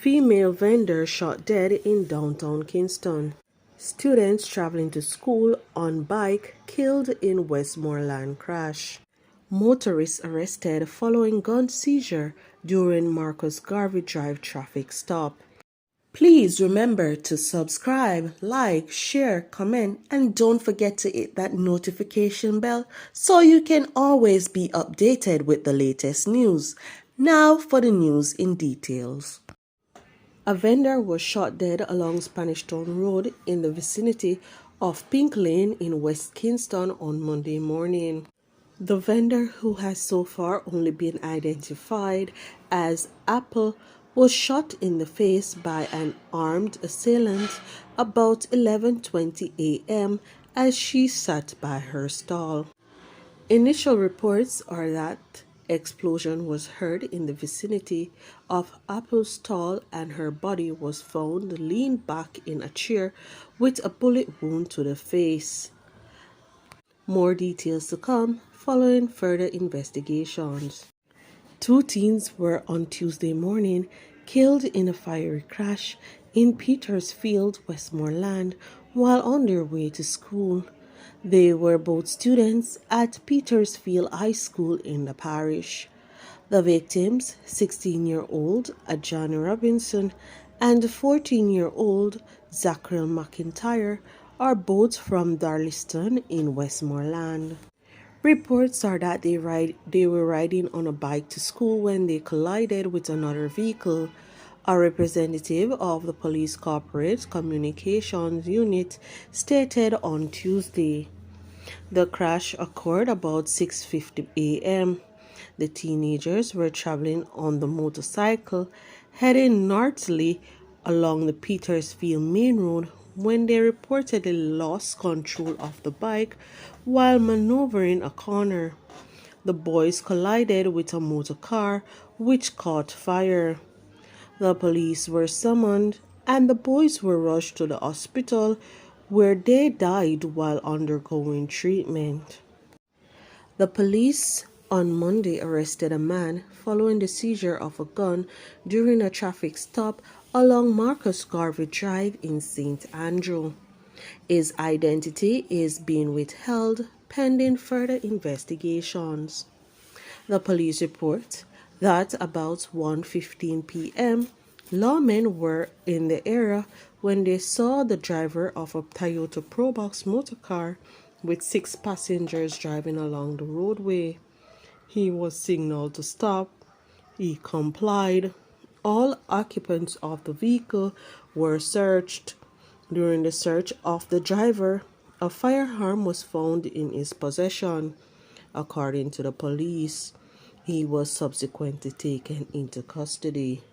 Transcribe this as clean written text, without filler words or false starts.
Female vendor shot dead in downtown Kingston. Students traveling to school on bike killed in Westmoreland crash. Motorists arrested following gun seizure during Marcus Garvey Drive traffic stop. Please remember to subscribe, like, share, comment, and don't forget to hit that notification bell so you can always be updated with the latest news. Now for the news in details. A vendor was shot dead along Spanish Town Road in the vicinity of Pink Lane in West Kingston on Monday morning. The vendor, who has so far only been identified as Apple, was shot in the face by an armed assailant about 11:20 a.m. as she sat by her stall. Initial reports are that explosion was heard in the vicinity of Apple's stall and her body was found leaned back in a chair with a bullet wound to the face. More details to come following further investigations. Two teens were on Tuesday morning killed in a fiery crash in Petersfield, Westmoreland, while on their way to school. They were both students at Petersfield High School in the parish. The victims, 16-year-old Ajani Robinson and 14-year-old Zachary McIntyre, are both from Darliston in Westmoreland. Reports are that they were riding on a bike to school when they collided with another vehicle. A representative of the police corporate communications unit stated on Tuesday. The crash occurred about 6:50 a.m. The teenagers were traveling on the motorcycle heading northerly along the Petersfield Main Road when they reportedly lost control of the bike while maneuvering a corner. The boys collided with a motor car which caught fire. The police were summoned and the boys were rushed to the hospital where they died while undergoing treatment. The police on Monday arrested a man following the seizure of a gun during a traffic stop along Marcus Garvey Drive in St. Andrew. His identity is being withheld pending further investigations. The police report that about 1:15 p.m., lawmen were in the area when they saw the driver of a Toyota Probox motorcar with 6 passengers driving along the roadway. He was signaled to stop. He complied. All occupants of the vehicle were searched. During the search of the driver, a firearm was found in his possession. According to the police, he was subsequently taken into custody.